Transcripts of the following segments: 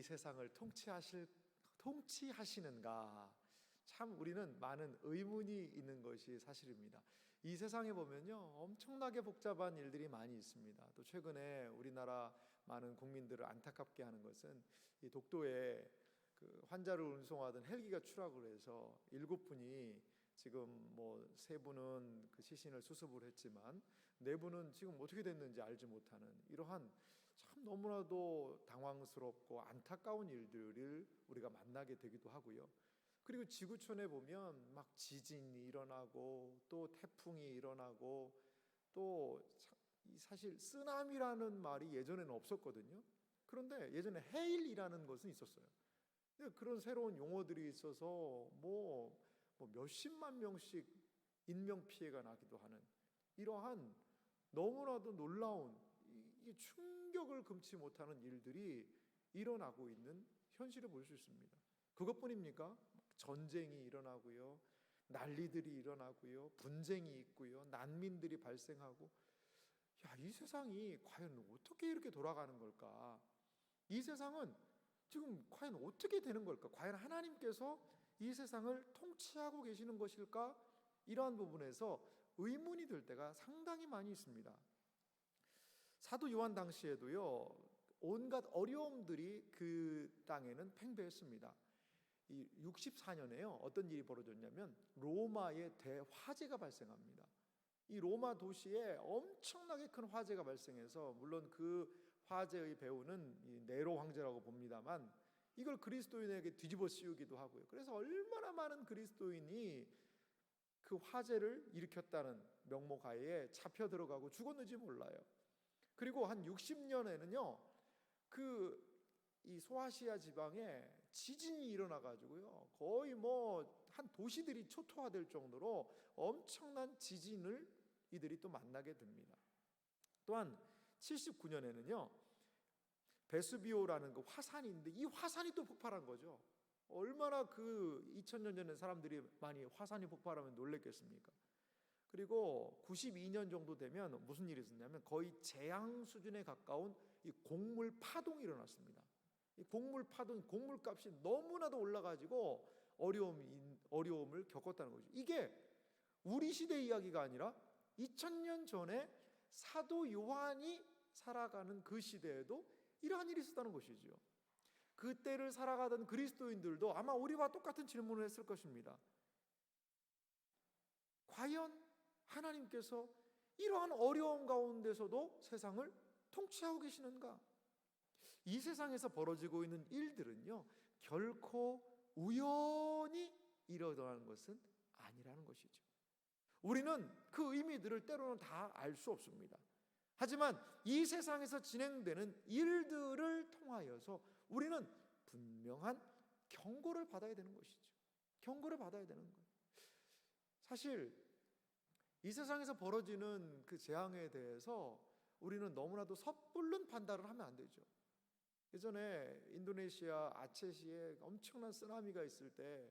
세상을 통치하시는가? 참 우리는 많은 의문이 있는 것이 사실입니다. 이 세상에 보면요, 엄청나게 복잡한 일들이 많이 있습니다. 또 최근에 우리나라 많은 국민들을 안타깝게 하는 것은 이 독도에 그 환자를 운송하던 헬기가 추락을 해서 7분이 지금 뭐 3분은 그 시신을 수습을 했지만 4분은 지금 어떻게 됐는지 알지 못하는 이러한 참 너무나도 당황스럽고 안타까운 일들을 우리가 만나게 되기도 하고요. 그리고 지구촌에 보면 막 지진이 일어나고 또 태풍이 일어나고 또 사실 쓰나미라는 말이 예전에는 없었거든요. 그런데 예전에 해일이라는 것은 있었어요. 그런 새로운 용어들이 있어서 뭐 몇십만 명씩 인명 피해가 나기도 하는 이러한 너무나도 놀라운 이 충격을 금치 못하는 일들이 일어나고 있는 현실을 볼 수 있습니다. 그것뿐입니까? 전쟁이 일어나고요, 난리들이 일어나고요, 분쟁이 있고요, 난민들이 발생하고, 이 세상이 과연 어떻게 이렇게 돌아가는 걸까? 이 세상은 지금 과연 어떻게 되는 걸까? 과연 하나님께서 이 세상을 통치하고 계시는 것일까? 이러한 부분에서 의문이 들 때가 상당히 많이 있습니다. 사도 요한 당시에도요, 온갖 어려움들이 그 땅에는 팽배했습니다. 이 64년에요, 어떤 일이 벌어졌냐면 로마에 대화재가 발생합니다. 이 로마 도시에 엄청나게 큰 화재가 발생해서, 물론 그 화재의 배후는 이 네로 황제라고 봅니다만, 이걸 그리스도인에게 뒤집어 씌우기도 하고요. 그래서 얼마나 많은 그리스도인이 그 화재를 일으켰다는 명목하에 잡혀 들어가고 죽었는지 몰라요. 그리고 한 60년에는요, 이 소아시아 지방에 지진이 일어나 가지고요, 거의 한 도시들이 초토화될 정도로 엄청난 지진을 이들이 또 만나게 됩니다. 또한 79년에는요, 베수비오라는 그 화산이 있는데 이 화산이 또 폭발한 거죠. 얼마나 그 2000년 전에 사람들이 많이 화산이 폭발하면 놀랬겠습니까? 그리고 92년 정도 되면 무슨 일이 있었냐면 거의 재앙 수준에 가까운 이 곡물 파동이 일어났습니다. 이 곡물 파동, 곡물값이 너무나도 올라가지고 어려움을 겪었다는 거죠. 이게 우리 시대 이야기가 아니라 2000년 전에 사도 요한이 살아가는 그 시대에도 이러한 일이 있었다는 것이죠. 그때를 살아가던 그리스도인들도 아마 우리와 똑같은 질문을 했을 것입니다. 과연 하나님께서 이러한 어려움 가운데서도 세상을 통치하고 계시는가? 이 세상에서 벌어지고 있는 일들은요, 결코 우연히 일어나는 것은 아니라는 것이죠. 우리는 그 의미들을 때로는 다 알 수 없습니다. 하지만 이 세상에서 진행되는 일들을 통하여서 우리는 분명한 경고를 받아야 되는 것이죠. 경고를 받아야 되는 거예요. 사실 이 세상에서 벌어지는 그 재앙에 대해서 우리는 너무나도 섣불른 판단을 하면 안 되죠. 예전에 인도네시아 아체시에 엄청난 쓰나미가 있을 때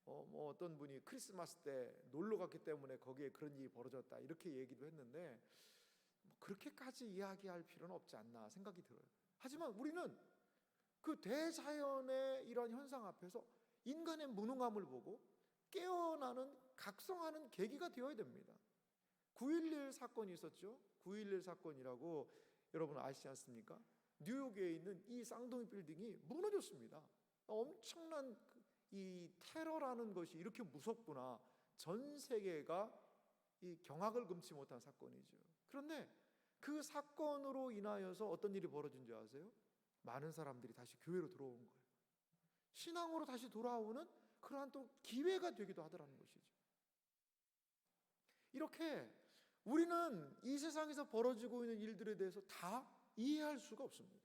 어떤 분이 크리스마스 때 놀러 갔기 때문에 거기에 그런 일이 벌어졌다 이렇게 얘기도 했는데, 그렇게까지 이야기할 필요는 없지 않나 생각이 들어요. 하지만 우리는 그 대자연의 이런 현상 앞에서 인간의 무능함을 보고 깨어나는, 각성하는 계기가 되어야 됩니다. 9.11 사건이 있었죠. 9.11 사건이라고 여러분 아시지 않습니까? 뉴욕에 있는 이 쌍둥이 빌딩이 무너졌습니다. 엄청난 이 테러라는 것이 이렇게 무섭구나, 전 세계가 이 경악을 금치 못한 사건이죠. 그런데 그 사건으로 인하여서 어떤 일이 벌어진 줄 아세요? 많은 사람들이 다시 교회로 들어온 거예요. 신앙으로 다시 돌아오는 그러한 또 기회가 되기도 하더라는 것이죠. 이렇게 우리는 이 세상에서 벌어지고 있는 일들에 대해서 다 이해할 수가 없습니다.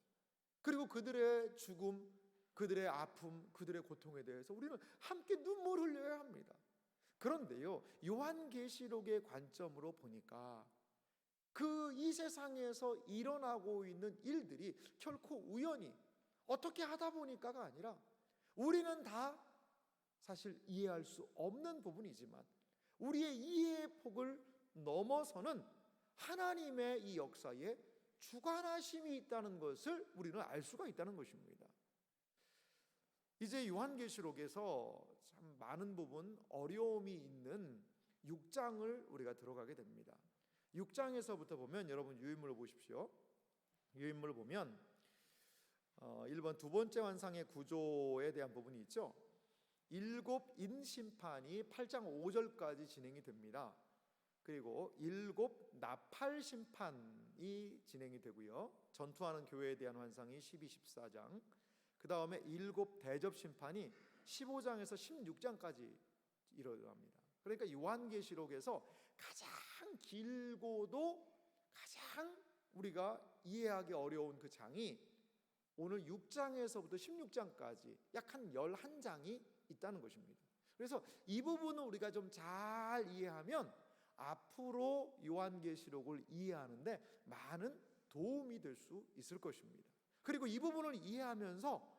그리고 그들의 죽음, 그들의 아픔, 그들의 고통에 대해서 우리는 함께 눈물 흘려야 합니다. 그런데요, 요한계시록의 관점으로 보니까 이 세상에서 일어나고 있는 일들이 결코 우연히 어떻게 하다 보니까가 아니라, 우리는 다 사실 이해할 수 없는 부분이지만 우리의 이해의 폭을 넘어서는 하나님의 이 역사에 주관하심이 있다는 것을 우리는 알 수가 있다는 것입니다. 이제 요한계시록에서 참 많은 부분 어려움이 있는 6장을 우리가 들어가게 됩니다. 6장에서부터 보면 여러분 유인물을 보십시오. 유인물을 보면 1번 두 번째 환상의 구조에 대한 부분이 있죠. 일곱 인 심판이 8장 5절까지 진행이 됩니다. 그리고 일곱 나팔 심판이 진행이 되고요. 전투하는 교회에 대한 환상이 12, 14장. 그 다음에 일곱 대접 심판이 15장에서 16장까지 일어납니다. 그러니까 요한계시록에서 가장 길고도 가장 우리가 이해하기 어려운 그 장이 오늘 6장에서부터 16장까지 약 한 11장이 있다는 것입니다. 그래서 이 부분을 우리가 좀 잘 이해하면 앞으로 요한계시록을 이해하는데 많은 도움이 될 수 있을 것입니다. 그리고 이 부분을 이해하면서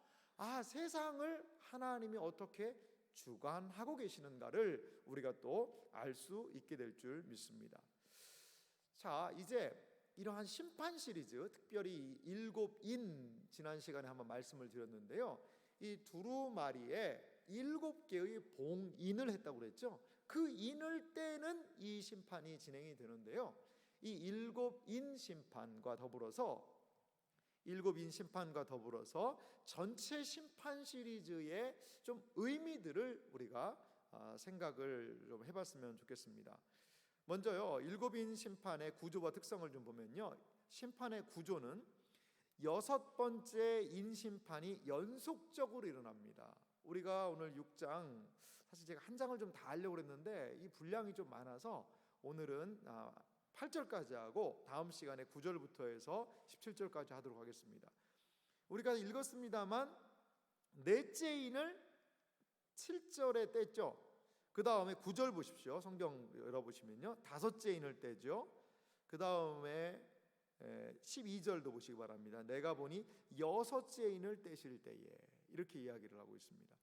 세상을 하나님이 어떻게 주관하고 계시는가를 우리가 또 알 수 있게 될 줄 믿습니다. 자, 이제 이러한 심판 시리즈, 특별히 일곱 인 지난 시간에 한번 말씀을 드렸는데요. 이 두루마리에 7개의 봉인을 했다고 그랬죠. 그 인을 떼는 이 심판이 진행이 되는데요. 이 일곱 인 심판과 더불어서 전체 심판 시리즈의 좀 의미들을 우리가 생각을 좀 해봤으면 좋겠습니다. 먼저요, 일곱인 심판의 구조와 특성을 좀 보면요, 심판의 구조는 6번째 인 심판이 연속적으로 일어납니다. 우리가 오늘 6장, 사실 제가 한 장을 좀 다 하려고 했는데 이 분량이 좀 많아서 오늘은 8절까지 하고 다음 시간에 9절부터 해서 17절까지 하도록 하겠습니다. 우리가 읽었습니다만 넷째 인을 7절에 뗐죠. 그 다음에 9절 보십시오. 성경 열어보시면요, 5째 인을 떼죠. 그 다음에 12절도 보시기 바랍니다. 내가 보니 6째 인을 떼실 때에, 이렇게 이야기를 하고 있습니다.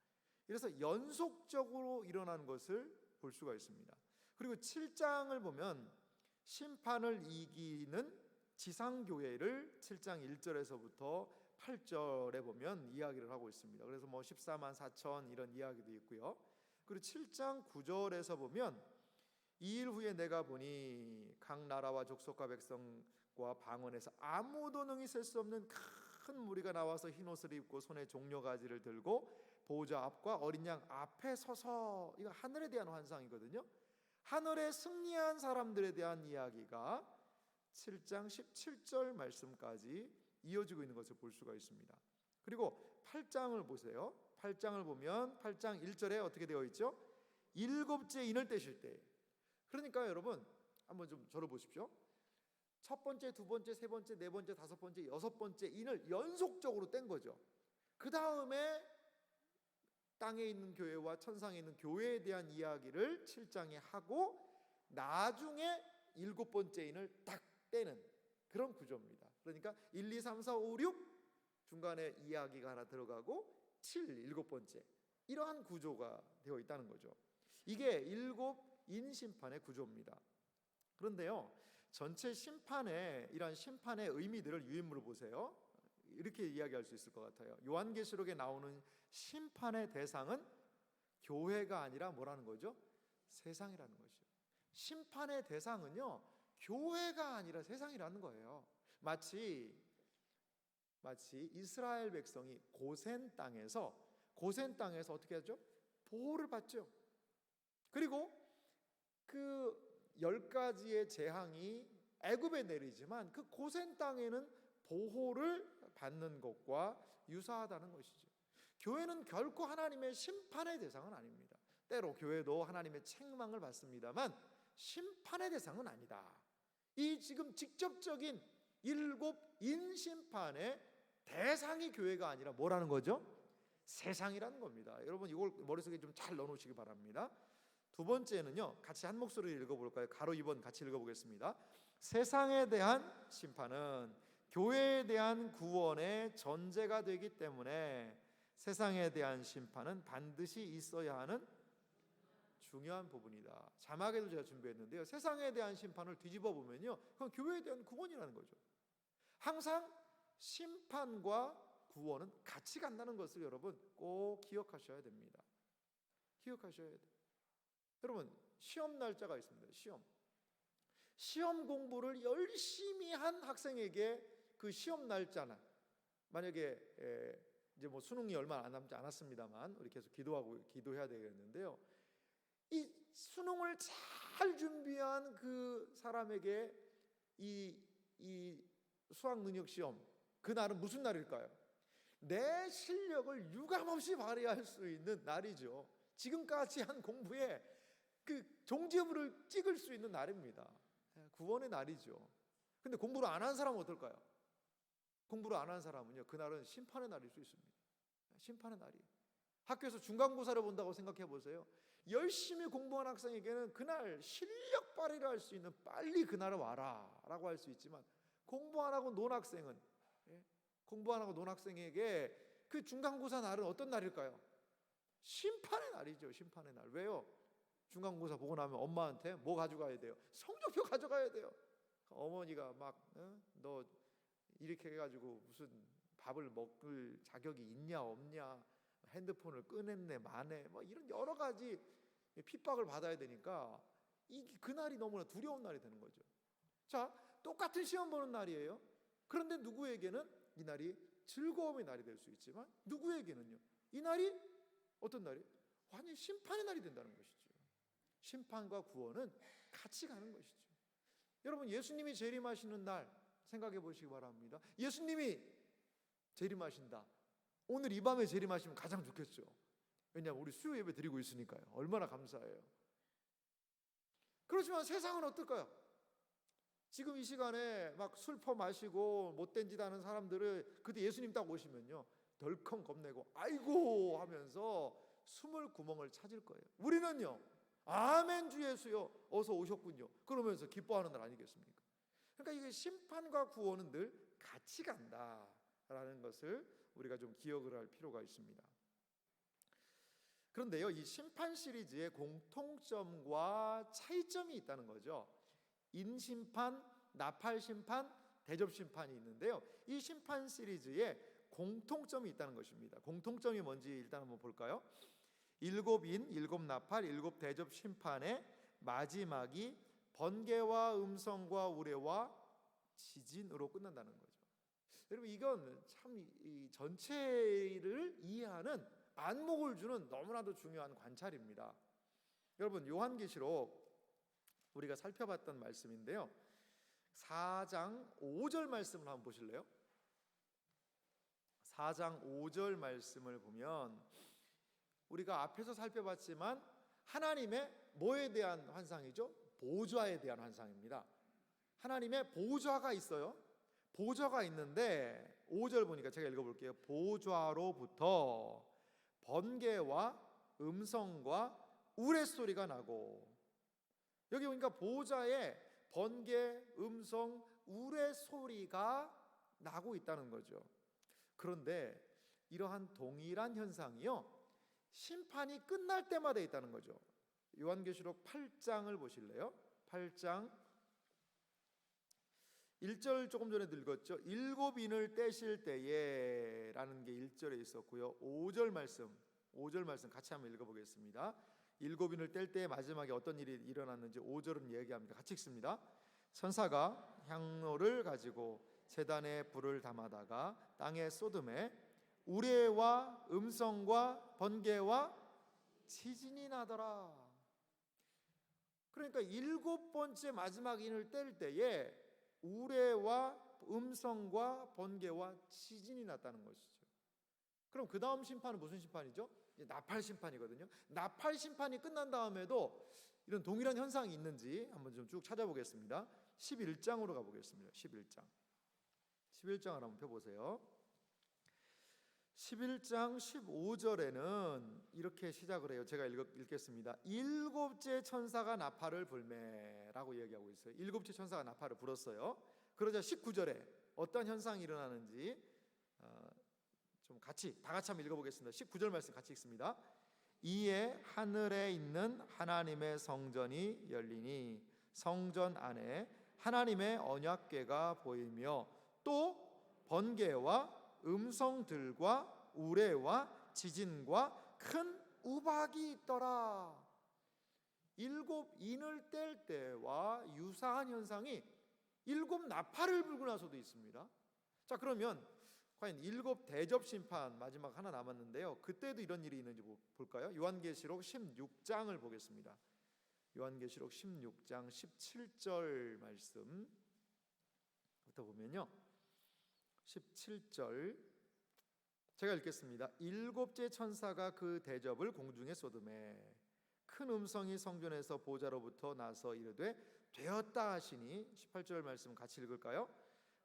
그래서 연속적으로 일어난 것을 볼 수가 있습니다. 그리고 7장을 보면 심판을 이기는 지상교회를 7장 1절에서부터 8절에 보면 이야기를 하고 있습니다. 그래서 14만 4천 이런 이야기도 있고요. 그리고 7장 9절에서 보면 이 일 후에 내가 보니 각 나라와 족속과 백성과 방언에서 아무도 능히 셀 수 없는 큰 무리가 나와서 흰옷을 입고 손에 종려가지를 들고 보좌 앞과 어린 양 앞에 서서, 이거 하늘에 대한 환상이거든요. 하늘에 승리한 사람들에 대한 이야기가 7장 17절 말씀까지 이어지고 있는 것을 볼 수가 있습니다. 그리고 8장을 보세요. 8장을 보면 8장 1절에 어떻게 되어 있죠? 7째 인을 떼실 때. 그러니까 여러분 한번 좀 저를 보십시오. 첫 번째, 두 번째, 세 번째, 네 번째, 다섯 번째, 6번째 인을 연속적으로 뗀 거죠. 그 다음에 땅에 있는 교회와 천상에 있는 교회에 대한 이야기를 7장에 하고 나중에 7번째 인을 딱 떼는 그런 구조입니다. 그러니까 1, 2, 3, 4, 5, 6 중간에 이야기가 하나 들어가고 7, 7번째, 이러한 구조가 되어 있다는 거죠. 이게 7인 심판의 구조입니다. 그런데요, 전체 심판의 이러한 심판의 의미들을 유인물을 보세요. 이렇게 이야기할 수 있을 것 같아요. 요한계시록에 나오는 심판의 대상은 교회가 아니라 뭐라는 거죠? 세상이라는 것이죠. 심판의 대상은요, 교회가 아니라 세상이라는 거예요. 마치 이스라엘 백성이 고센 땅에서 어떻게 하죠? 보호를 받죠. 그리고 그 10가지의 재앙이 애굽에 내리지만 그 고센 땅에는 보호를 받는 것과 유사하다는 것이죠. 교회는 결코 하나님의 심판의 대상은 아닙니다. 때로 교회도 하나님의 책망을 받습니다만 심판의 대상은 아니다. 이 지금 직접적인 7인 심판의 대상이 교회가 아니라 뭐라는 거죠? 세상이라는 겁니다. 여러분 이걸 머릿속에 좀 잘 넣어놓으시기 바랍니다. 두 번째는요, 같이 한 목소리로 읽어볼까요? 가로 2번 같이 읽어보겠습니다. 세상에 대한 심판은 교회에 대한 구원의 전제가 되기 때문에 세상에 대한 심판은 반드시 있어야 하는 중요한 부분이다. 자막에도 제가 준비했는데요, 세상에 대한 심판을 뒤집어 보면요, 그건 교회에 대한 구원이라는 거죠. 항상 심판과 구원은 같이 간다는 것을 여러분 꼭 기억하셔야 됩니다. 기억하셔야 돼요. 여러분, 시험 날짜가 있습니다. 시험 공부를 열심히 한 학생에게 그 시험 날짜나, 만약에 이제 뭐 수능이 얼마 안 남지 않았습니다만 우리 계속 기도해야 되겠는데요. 이 수능을 잘 준비한 그 사람에게 이 수학 능력 시험, 그날은 무슨 날일까요? 내 실력을 유감없이 발휘할 수 있는 날이죠. 지금까지 한 공부에 그 종지부를 찍을 수 있는 날입니다. 구원의 날이죠. 근데 공부를 안 한 사람은 어떨까요? 공부를 안 한 사람은요, 그날은 심판의 날일 수 있습니다. 심판의 날이. 학교에서 중간고사를 본다고 생각해 보세요. 열심히 공부한 학생에게는 그날 실력 발휘를 할 수 있는, 빨리 그날을 와라 라고 할 수 있지만, 공부 안 하고 논 학생은, 공부 안 하고 논 학생에게 그 중간고사 날은 어떤 날일까요? 심판의 날이죠. 심판의 날. 왜요? 중간고사 보고 나면 엄마한테 뭐 가져가야 돼요? 성적표 가져가야 돼요. 어머니가 막 너 이렇게 해가지고 무슨 밥을 먹을 자격이 있냐 없냐, 핸드폰을 꺼냈네 마네, 뭐 이런 여러 가지 핍박을 받아야 되니까 그날이 너무나 두려운 날이 되는 거죠. 자, 똑같은 시험 보는 날이에요. 그런데 누구에게는 이 날이 즐거움의 날이 될 수 있지만, 누구에게는요, 이 날이 어떤 날이? 완전히 심판의 날이 된다는 것이죠. 심판과 구원은 같이 가는 것이죠. 여러분, 예수님이 재림하시는 날 생각해 보시기 바랍니다. 예수님이 재림하신다. 오늘 이 밤에 재림하시면 가장 좋겠죠. 왜냐하면 우리 수요 예배 드리고 있으니까요. 얼마나 감사해요. 그렇지만 세상은 어떨까요? 지금 이 시간에 막 술 퍼마시고 못된 짓 하는 사람들을 그때 예수님 딱 오시면요, 덜컹 겁내고 아이고 하면서 숨을 구멍을 찾을 거예요. 우리는요, 아멘 주 예수요 어서 오셨군요 그러면서 기뻐하는 날 아니겠습니까? 그러니까 이게 심판과 구원은 늘 같이 간다라는 것을 우리가 좀 기억을 할 필요가 있습니다. 그런데요, 이 심판 시리즈의 공통점과 차이점이 있다는 거죠. 인심판, 나팔심판, 대접심판이 있는데요, 이 심판 시리즈에 공통점이 있다는 것입니다. 공통점이 뭔지 일단 한번 볼까요? 7인, 7나팔, 7대접심판의 마지막이 번개와 음성과 우레와 지진으로 끝난다는 거죠. 여러분, 이건 참 이 전체를 이해하는 안목을 주는 너무나도 중요한 관찰입니다. 여러분, 요한계시록 우리가 살펴봤던 말씀인데요, 4장 5절 말씀을 한번 보실래요? 4장 5절 말씀을 보면 우리가 앞에서 살펴봤지만 하나님의 뭐에 대한 환상이죠? 보좌에 대한 환상입니다. 하나님의 보좌가 있어요. 보좌가 있는데 5절 보니까 제가 읽어볼게요. 보좌로부터 번개와 음성과 우레소리가 나고, 여기 보니까 보좌에 번개, 음성, 우레소리가 나고 있다는 거죠. 그런데 이러한 동일한 현상이요, 심판이 끝날 때마다 있다는 거죠. 요한계시록 8장을 보실래요? 8장 1절 조금 전에 읽었죠. 7인을 떼실 때에 라는 게 1절에 있었고요. 5절 말씀 같이 한번 읽어보겠습니다. 7인을 뗄 때에 마지막에 어떤 일이 일어났는지 5절은 얘기합니다. 같이 읽습니다. 천사가 향로를 가지고 제단에 불을 담아다가 땅에 쏟음에 우레와 음성과 번개와 지진이 나더라. 그러니까 7번째 마지막 인을 뗄 때에 우레와 음성과 번개와 지진이 났다는 것이죠. 그럼 그 다음 심판은 무슨 심판이죠? 나팔 심판이거든요. 나팔 심판이 끝난 다음에도 이런 동일한 현상이 있는지 한번 좀 쭉 찾아보겠습니다. 11장으로 가보겠습니다. 11장을 한번 펴보세요. 11장 15절에는 이렇게 시작을 해요. 제가 읽겠습니다. 7째 천사가 나팔을 불매라고 얘기하고 있어요. 7째 천사가 나팔을 불었어요. 그러자 19절에 어떤 현상이 일어나는지 좀 다 같이 한번 읽어보겠습니다. 19절 말씀 같이 읽습니다. 이에 하늘에 있는 하나님의 성전이 열리니 성전 안에 하나님의 언약궤가 보이며 또 번개와 음성들과 우레와 지진과 큰 우박이 있더라. 7 인을 뗄 때와 유사한 현상이 7 나팔을 불고 나서도 있습니다. 자, 그러면 과연 7 대접 심판 마지막 하나 남았는데요. 그때도 이런 일이 있는지 볼까요? 요한계시록 16장을 보겠습니다. 요한계시록 16장 17절 말씀부터 보면요. 17절 제가 읽겠습니다. 7째 천사가 그 대접을 공중에 쏟음에 큰 음성이 성전에서 보좌로부터 나서 이르되 되었다 하시니 18절 말씀 같이 읽을까요?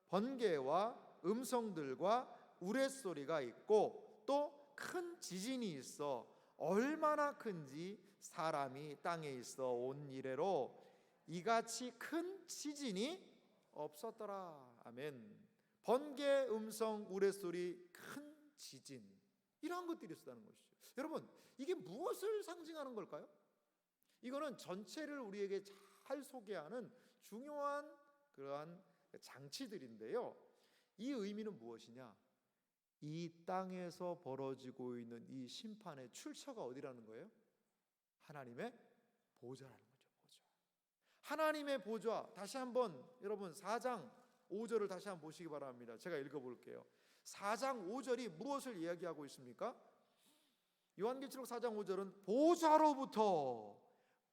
번개와 음성들과 우레소리가 있고 또 큰 지진이 있어 얼마나 큰지 사람이 땅에 있어 온 이래로 이같이 큰 지진이 없었더라. 아멘. 번개, 음성, 우레소리, 큰 지진, 이러한 것들이 있었다는 것이죠. 여러분, 이게 무엇을 상징하는 걸까요? 이거는 전체를 우리에게 잘 소개하는 중요한 그러한 장치들인데요. 이 의미는 무엇이냐? 이 땅에서 벌어지고 있는 이 심판의 출처가 어디라는 거예요? 하나님의 보좌라는 거죠. 보좌. 하나님의 보좌. 다시 한번 여러분 4장 5절을 다시 한번 보시기 바랍니다. 제가 읽어볼게요. 4장 5절이 무엇을 이야기하고 있습니까? 요한계시록 4장 5절은 보좌로부터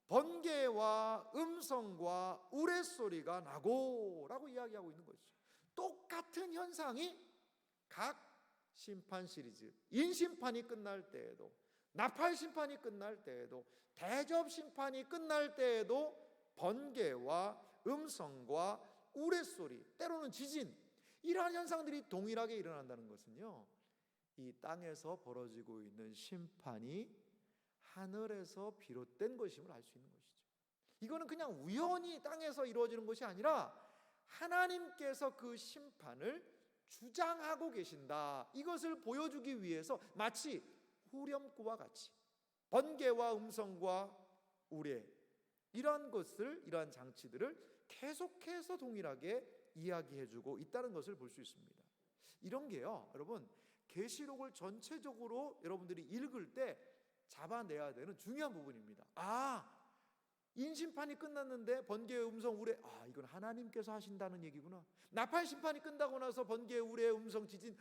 번개와 음성과 우레소리가 나고 라고 이야기하고 있는 것이죠. 똑같은 현상이 각 심판 시리즈, 인심판이 끝날 때에도, 나팔 심판이 끝날 때에도, 대접 심판이 끝날 때에도 번개와 음성과 우레소리, 때로는 지진, 이러한 현상들이 동일하게 일어난다는 것은요, 이 땅에서 벌어지고 있는 심판이 하늘에서 비롯된 것임을 알 수 있는 것이죠. 이거는 그냥 우연히 땅에서 이루어지는 것이 아니라 하나님께서 그 심판을 주장하고 계신다. 이것을 보여주기 위해서 마치 후렴구와 같이 번개와 음성과 우레, 이러한 것을, 이러한 장치들을 계속해서 동일하게 이야기해주고 있다는 것을 볼 수 있습니다. 이런 게요, 여러분, 계시록을 전체적으로 여러분들이 읽을 때 잡아내야 되는 중요한 부분입니다. 인심판이 끝났는데 번개의 음성 우레, 이건 하나님께서 하신다는 얘기구나. 나팔 심판이 끝나고 나서 번개의 우레, 음성, 지진,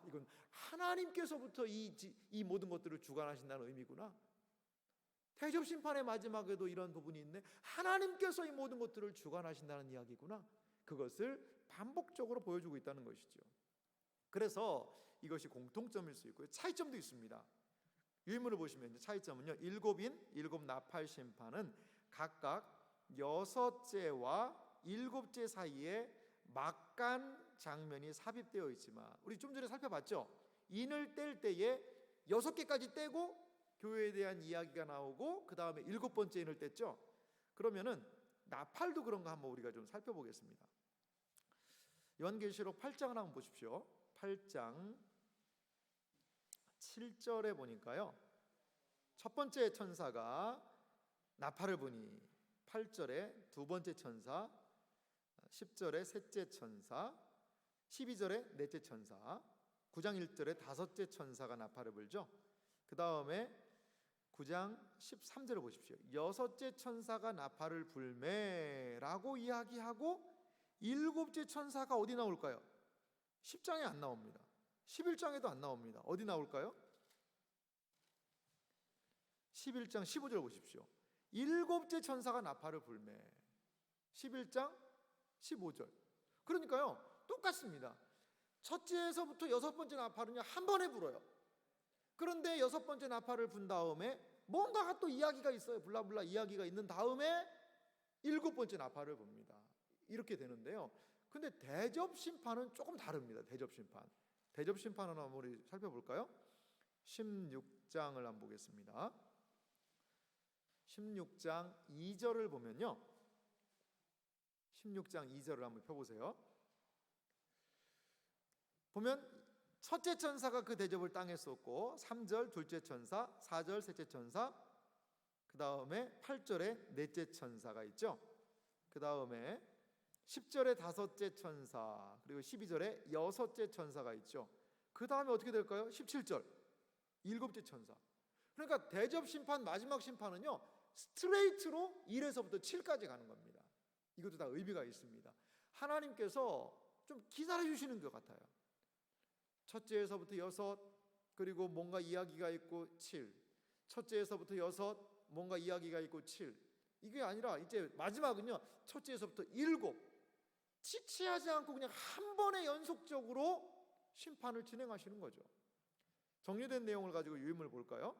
이건 하나님께서부터 이 모든 것들을 주관하신다는 의미구나. 대접 심판의 마지막에도 이런 부분이 있네. 하나님께서 이 모든 것들을 주관하신다는 이야기구나. 그것을 반복적으로 보여주고 있다는 것이죠. 그래서 이것이 공통점일 수 있고요, 차이점도 있습니다. 유인물을 보시면 차이점은요, 7인 7 나팔 심판은 각각 6째와 7째 사이에 막간 장면이 삽입되어 있지만, 우리 좀 전에 살펴봤죠? 인을 뗄 때에 6개까지 떼고 교회에 대한 이야기가 나오고 그 다음에 7번째 인을 뗐죠? 그러면은 나팔도 그런가 한번 우리가 좀 살펴보겠습니다. 요한계시록 8장을 한번 보십시오. 8장 7절에 보니까요, 첫 번째 천사가 나팔을 부니, 8절에 두 번째 천사, 10절에 셋째 천사, 12절에 넷째 천사, 9장 1절에 다섯째 천사가 나팔을 불죠. 그 다음에 9장 13절을 보십시오. 여섯째 천사가 나팔을 불매라고 이야기하고 7째 천사가 어디 나올까요? 10장에 안 나옵니다. 11장에도 안 나옵니다. 어디 나올까요? 11장 15절 보십시오. 7째 천사가 나팔을 불매. 11장 15절. 그러니까요, 똑같습니다. 첫째에서부터 6번째 나팔은요, 한 번에 불어요. 그런데 6번째 나팔을 분 다음에 뭔가가 또 이야기가 있어요. 블라블라 이야기가 있는 다음에 7번째 나팔을 붑니다. 이렇게 되는데요. 근데 대접 심판은 조금 다릅니다. 대접 심판. 대접 심판은 한번 우리 살펴볼까요? 16장을 한번 보겠습니다. 16장 2절을 보면요, 16장 2절을 한번 펴보세요. 보면 첫째 천사가 그 대접을 땅에 쏟고, 3절 둘째 천사, 4절 셋째 천사, 그 다음에 8절에 넷째 천사가 있죠. 그 다음에 10절에 다섯째 천사, 그리고 12절에 여섯째 천사가 있죠. 그 다음에 어떻게 될까요? 17절 일곱째 천사. 그러니까 대접 심판, 마지막 심판은요 스트레이트로 1에서부터 7까지 가는 겁니다. 이것도 다 의미가 있습니다. 하나님께서 좀 기다려 주시는 것 같아요. 첫째에서부터 6, 그리고 뭔가 이야기가 있고 7, 첫째에서부터 6, 뭔가 이야기가 있고 7. 이게 아니라 이제 마지막은요 첫째에서부터 7, 지체하지 않고 그냥 한 번에 연속적으로 심판을 진행하시는 거죠. 정리된 내용을 가지고 유임을 볼까요?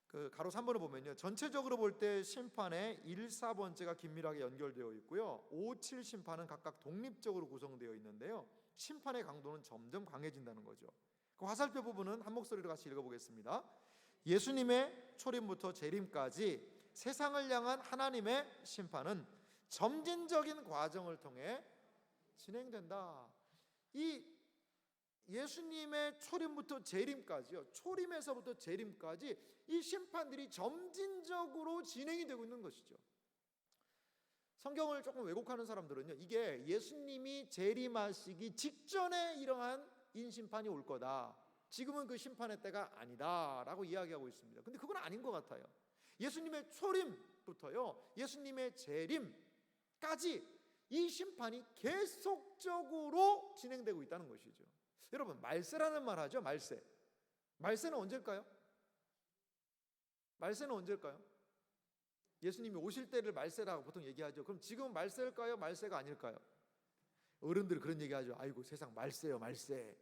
그 가로 3번을 보면요, 전체적으로 볼 때 심판의 1, 4번째가 긴밀하게 연결되어 있고요, 5, 7 심판은 각각 독립적으로 구성되어 있는데요, 심판의 강도는 점점 강해진다는 거죠. 그 화살표 부분은 한 목소리로 같이 읽어보겠습니다. 예수님의 초림부터 재림까지 세상을 향한 하나님의 심판은 점진적인 과정을 통해 진행된다. 이 예수님의 초림부터 재림까지요, 초림에서부터 재림까지 이 심판들이 점진적으로 진행이 되고 있는 것이죠. 성경을 조금 왜곡하는 사람들은요, 이게 예수님이 재림하시기 직전에 이러한 인심판이 올 거다, 지금은 그 심판의 때가 아니다 라고 이야기하고 있습니다. 근데 그건 아닌 것 같아요. 예수님의 초림부터요, 예수님의 재림까지 이 심판이 계속적으로 진행되고 있다는 것이죠. 여러분, 말세라는 말 하죠. 말세는 언제일까요? 말세는 언제일까요? 예수님이 오실 때를 말세라고 보통 얘기하죠. 그럼 지금은 말세일까요? 말세가 아닐까요? 어른들 그런 얘기하죠. 아이고 세상 말세요, 말세.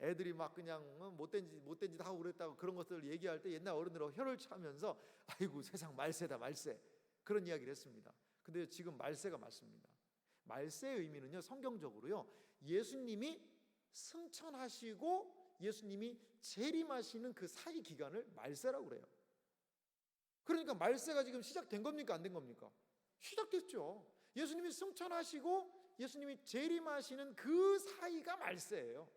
애들이 막 그냥 못된 짓 하고 그랬다고 그런 것들을 얘기할 때 옛날 어른들하고 혀를 차면서 아이고 세상 말세다, 말세, 그런 이야기를 했습니다. 근데 지금 말세가 맞습니다. 말세의 의미는요, 성경적으로요, 예수님이 승천하시고 예수님이 재림하시는 그 사이 기간을 말세라고 그래요. 그러니까 말세가 지금 시작된 겁니까? 안 된 겁니까? 시작됐죠. 예수님이 승천하시고 예수님이 재림하시는 그 사이가 말세예요.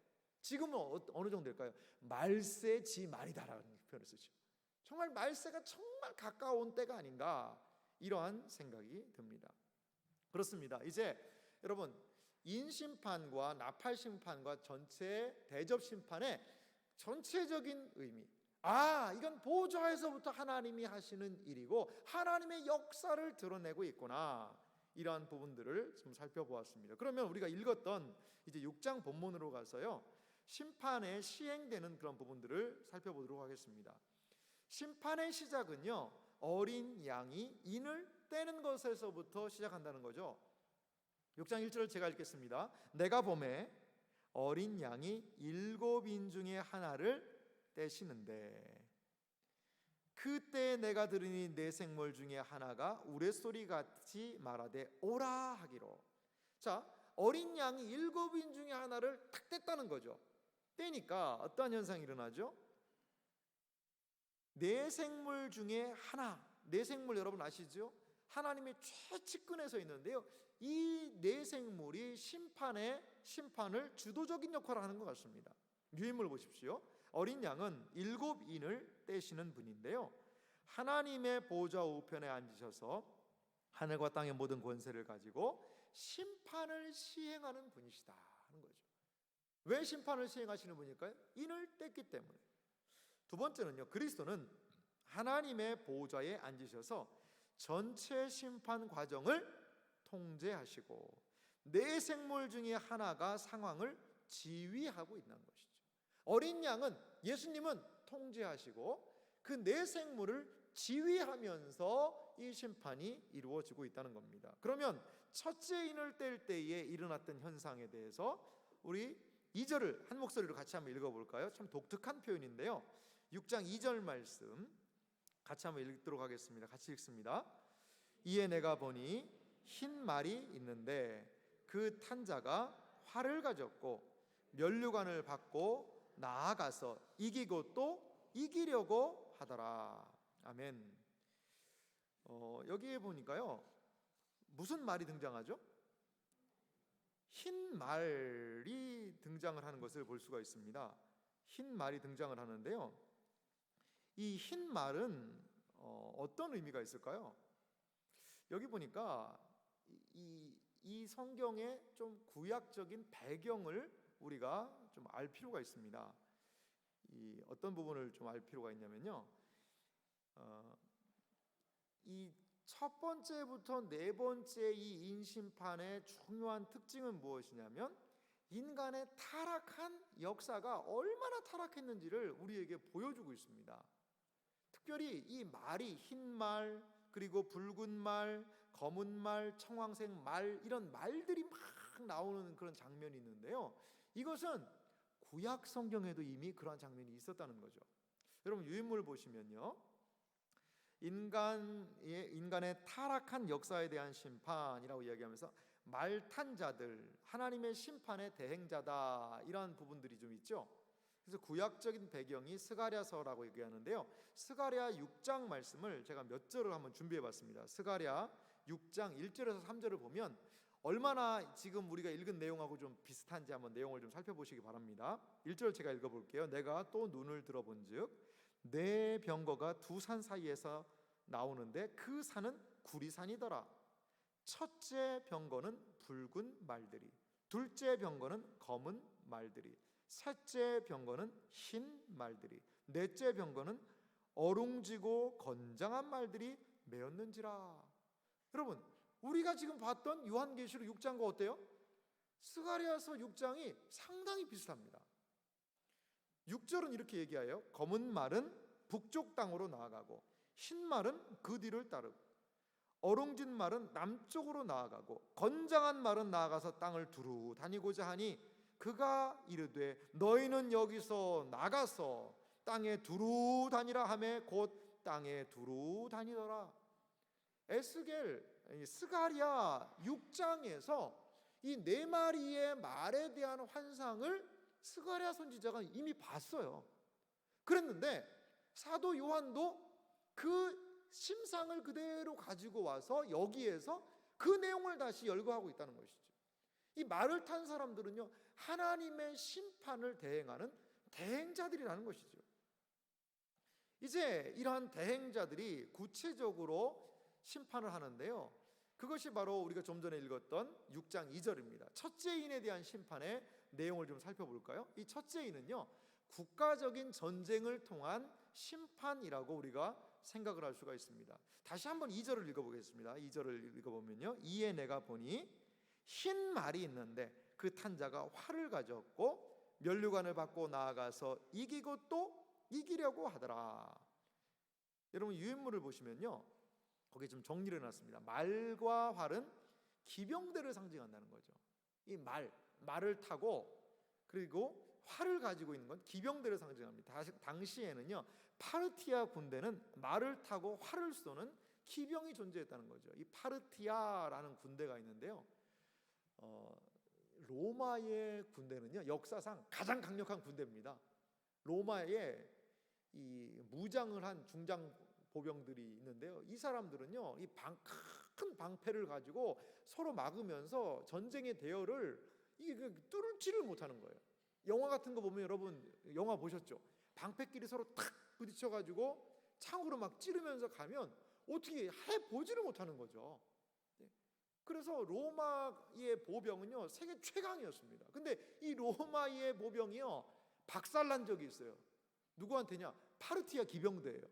지금은 어느 정도 될까요? 말세지 말이다라는 표현을 쓰죠. 정말 말세가 정말 가까운 때가 아닌가, 이러한 생각이 듭니다. 그렇습니다. 이제 여러분, 인심판과 나팔심판과 전체 대접심판의 전체적인 의미, 이건 보좌에서부터 하나님이 하시는 일이고 하나님의 역사를 드러내고 있구나, 이러한 부분들을 좀 살펴보았습니다. 그러면 우리가 읽었던 이제 6장 본문으로 가서요, 심판에 시행되는 그런 부분들을 살펴보도록 하겠습니다. 심판의 시작은요, 어린 양이 인을 떼는 것에서부터 시작한다는 거죠. 6장 1절을 제가 읽겠습니다. 내가 보매 어린 양이 7인 중에 하나를 떼시는데 그때 내가 들으니 내 생물 중에 하나가 우레소리 같이 말하되 오라 하기로. 자, 어린 양이 7인 중에 하나를 탁 뗐다는 거죠. 떼니까 어떠한 현상이 일어나죠? 내 생물 중에 하나, 내 생물 여러분 아시죠? 하나님의 최측근에 서 있는데요, 이 네 생물이 심판을 주도적인 역할을 하는 것 같습니다. 유인물 보십시오. 어린 양은 7인을 떼시는 분인데요, 하나님의 보좌 우편에 앉으셔서 하늘과 땅의 모든 권세를 가지고 심판을 시행하는 분이시다 하는 거죠. 왜 심판을 시행하시는 분일까요? 인을 뗐기 때문에. 두 번째는요, 그리스도는 하나님의 보좌에 앉으셔서 전체 심판 과정을 통제하시고 네 생물 중에 하나가 상황을 지휘하고 있는 것이죠. 어린 양은, 예수님은 통제하시고 그 네 생물을 지휘하면서 이 심판이 이루어지고 있다는 겁니다. 그러면 첫째 인을 뗄 때에 일어났던 현상에 대해서 우리 2절을 한 목소리로 같이 한번 읽어볼까요? 참 독특한 표현인데요, 6장 2절 말씀 같이 한번 읽도록 하겠습니다. 같이 읽습니다. 이에 내가 보니 흰 말이 있는데 그 탄 자가 활을 가졌고 면류관을 받고 나아가서 이기고 또 이기려고 하더라. 아멘. 여기에 보니까요, 무슨 말이 등장하죠? 흰 말이 등장을 하는 것을 볼 수가 있습니다. 흰 말이 등장을 하는데요, 이 흰 말은 어떤 의미가 있을까요? 여기 보니까 이 성경의 좀 구약적인 배경을 우리가 좀 알 필요가 있습니다. 이 어떤 부분을 좀 알 필요가 있냐면요, 이 첫 번째부터 네 번째 이 인심판의 중요한 특징은 무엇이냐면 인간의 타락한 역사가 얼마나 타락했는지를 우리에게 보여주고 있습니다. 특별히 이 말이 흰 말, 그리고 붉은 말, 검은 말, 청황색 말, 이런 말들이 막 나오는 그런 장면이 있는데요, 이것은 구약 성경에도 이미 그러한 장면이 있었다는 거죠. 여러분 유인물 보시면요, 인간의 타락한 역사에 대한 심판이라고 이야기하면서 말탄 자들, 하나님의 심판의 대행자다, 이런 부분들이 좀 있죠. 그래서 구약적인 배경이 스가랴서라고 얘기하는데요, 스가랴 6장 말씀을 제가 몇 절을 한번 준비해 봤습니다. 스가랴 6장 1절에서 3절을 보면 얼마나 지금 우리가 읽은 내용하고 좀 비슷한지 한번 내용을 좀 살펴보시기 바랍니다. 1절 제가 읽어볼게요. 내가 또 눈을 들어본즉 내 병거가 두 산 사이에서 나오는데 그 산은 구리산이더라. 첫째 병거는 붉은 말들이, 둘째 병거는 검은 말들이, 셋째 병거는 흰 말들이, 넷째 병거는 어룽지고 건장한 말들이 메었는지라. 여러분 우리가 지금 봤던 요한계시록 6장과 어때요? 스가랴서 6장이 상당히 비슷합니다. 6절은 이렇게 얘기하여 검은 말은 북쪽 땅으로 나아가고 흰 말은 그 뒤를 따르고 어룽진 말은 남쪽으로 나아가고 건장한 말은 나아가서 땅을 두루 다니고자 하니 그가 이르되 너희는 여기서 나가서 땅에 두루 다니라 하매 곧 땅에 두루 다니더라. 스가랴 6장에서 이 네 마리의 말에 대한 환상을 스가랴 선지자가 이미 봤어요. 그랬는데 사도 요한도 그 심상을 그대로 가지고 와서 여기에서 그 내용을 다시 열거하고 있다는 것이죠. 이 말을 탄 사람들은요, 하나님의 심판을 대행하는 대행자들이라는 것이죠. 이제 이러한 대행자들이 구체적으로 심판을 하는데요, 그것이 바로 우리가 좀 전에 읽었던 6장 2절입니다. 첫째인에 대한 심판의 내용을 좀 살펴볼까요? 이 첫째인은요, 국가적인 전쟁을 통한 심판이라고 우리가 생각을 할 수가 있습니다. 다시 한번 2절을 읽어보겠습니다. 2절을 읽어보면요, 이에 내가 보니 흰 말이 있는데 그 탄자가 활을 가졌고 면류관을 받고 나아가서 이기고 또 이기려고 하더라. 여러분 유인물을 보시면요, 거기에 좀 정리를 해놨습니다. 말과 활은 기병대를 상징한다는 거죠. 이 말을 타고 그리고 활을 가지고 있는 건 기병대를 상징합니다. 당시에는요, 파르티아 군대는 말을 타고 활을 쏘는 기병이 존재했다는 거죠. 이 파르티아라는 군대가 있는데요, 로마의 군대는요, 역사상 가장 강력한 군대입니다. 로마에 이 무장을 한 중장 보병들이 있는데요, 이 사람들은요, 이 큰 방패를 가지고 서로 막으면서 전쟁의 대열을 뚫지를 못하는 거예요. 영화 같은 거 보면, 여러분 영화 보셨죠? 방패끼리 서로 탁 부딪혀가지고 창으로 막 찌르면서 가면 어떻게 해보지를 못하는 거죠. 그래서 로마의 보병은요, 세계 최강이었습니다. 근데 이 로마의 보병이요, 박살난 적이 있어요. 누구한테냐? 파르티아 기병대예요.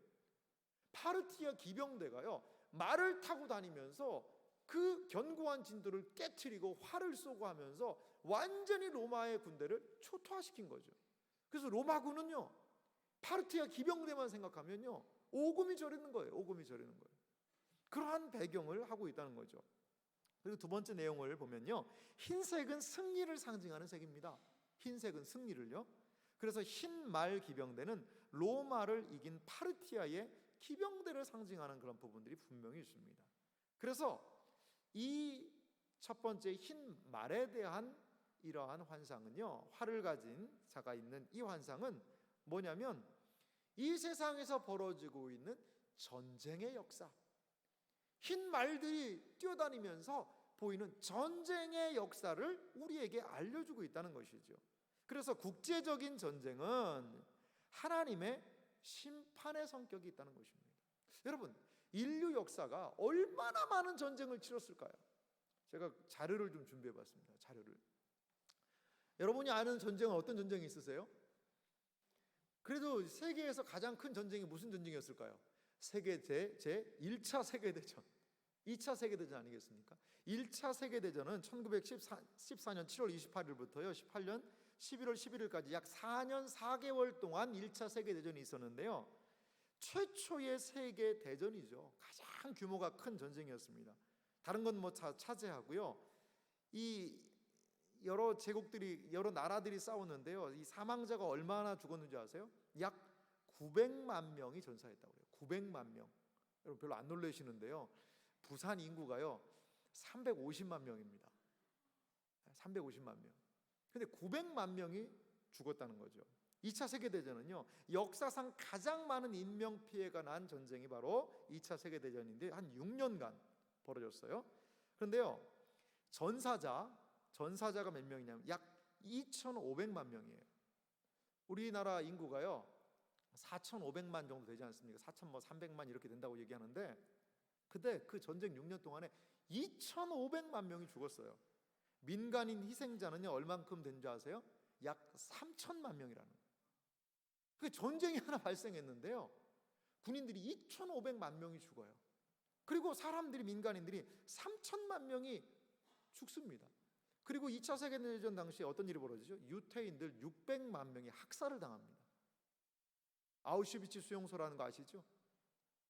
파르티아 기병대가요, 말을 타고 다니면서 그 견고한 진도를 깨트리고 활을 쏘고 하면서 완전히 로마의 군대를 초토화시킨 거죠. 그래서 로마군은요, 파르티아 기병대만 생각하면요, 오금이 저리는 거예요. 오금이 저리는 거예요. 그러한 배경을 하고 있다는 거죠. 그리고 두 번째 내용을 보면요, 흰색은 승리를 상징하는 색입니다. 흰색은 승리를요. 그래서 흰 말 기병대는 로마를 이긴 파르티아의 기병대를 상징하는 그런 부분들이 분명히 있습니다. 그래서 이 첫 번째 흰 말에 대한 이러한 환상은요, 활을 가진 자가 있는 이 환상은 뭐냐면 이 세상에서 벌어지고 있는 전쟁의 역사, 흰 말들이 뛰어다니면서 보이는 전쟁의 역사를 우리에게 알려주고 있다는 것이죠. 그래서 국제적인 전쟁은 하나님의 심판의 성격이 있다는 것입니다. 여러분, 인류 역사가 얼마나 많은 전쟁을 치렀을까요? 제가 자료를 좀 준비해 봤습니다. 자료를. 여러분이 아는 전쟁은 어떤 전쟁이 있으세요? 그래도 세계에서 가장 큰 전쟁이 무슨 전쟁이었을까요? 세계 제 1차 세계대전, 2차 세계대전 아니겠습니까? 1차 세계대전은 1914년 7월 28일부터요 18년 11월 11일까지 약 4년 4개월 동안 1차 세계대전이 있었는데요, 최초의 세계대전이죠. 가장 규모가 큰 전쟁이었습니다. 다른 건 뭐 차지하고요, 이 여러 제국들이, 여러 나라들이 싸웠는데요, 이 사망자가 얼마나 죽었는지 아세요? 약 900만 명이 전사했다고 해요. 900만 명. 여러분 별로 안 놀라시는데요, 부산 인구가요 350만 명입니다. 350만 명. 근데 900만 명이 죽었다는 거죠. 2차 세계대전은요, 역사상 가장 많은 인명피해가 난 전쟁이 바로 2차 세계대전인데 한 6년간 벌어졌어요. 그런데요, 전사자가 몇 명이냐면 약 2,500만 명이에요. 우리나라 인구가요 4,500만 정도 되지 않습니까? 4,300만 이렇게 된다고 얘기하는데, 근데 그 전쟁 6년 동안에 2,500만 명이 죽었어요. 민간인 희생자는요 얼만큼 된 줄 아세요? 약 3천만 명이라는 거예요. 그 전쟁이 하나 발생했는데요, 군인들이 2,500만 명이 죽어요. 그리고 사람들이, 민간인들이 3천만 명이 죽습니다. 그리고 2차 세계대전 당시에 어떤 일이 벌어지죠? 유태인들 600만 명이 학살을 당합니다. 아우슈비츠 수용소라는 거 아시죠?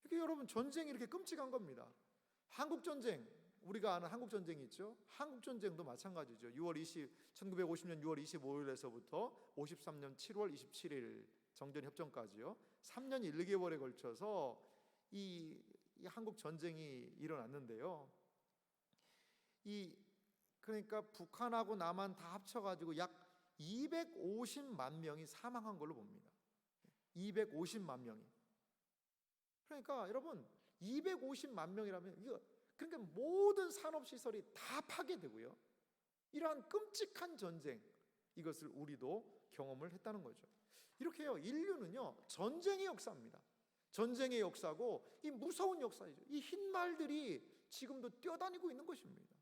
이게 여러분 전쟁이 이렇게 끔찍한 겁니다. 한국전쟁, 우리가 아는 한국전쟁이 있죠. 한국전쟁도 마찬가지죠. 1950년 6월 25일에서부터 53년 7월 27일 정전협정까지요, 3년 1개월에 걸쳐서 이 한국전쟁이 일어났는데요, 그러니까 북한하고 남한 다 합쳐가지고 약 250만 명이 사망한 걸로 봅니다. 250만 명이. 그러니까 여러분 250만 명이라면 이거, 그러니까 모든 산업시설이 다 파괴되고요, 이러한 끔찍한 전쟁, 이것을 우리도 경험을 했다는 거죠. 이렇게요, 인류는요 전쟁의 역사입니다. 전쟁의 역사고 이 무서운 역사이죠. 이 흰말들이 지금도 뛰어다니고 있는 것입니다.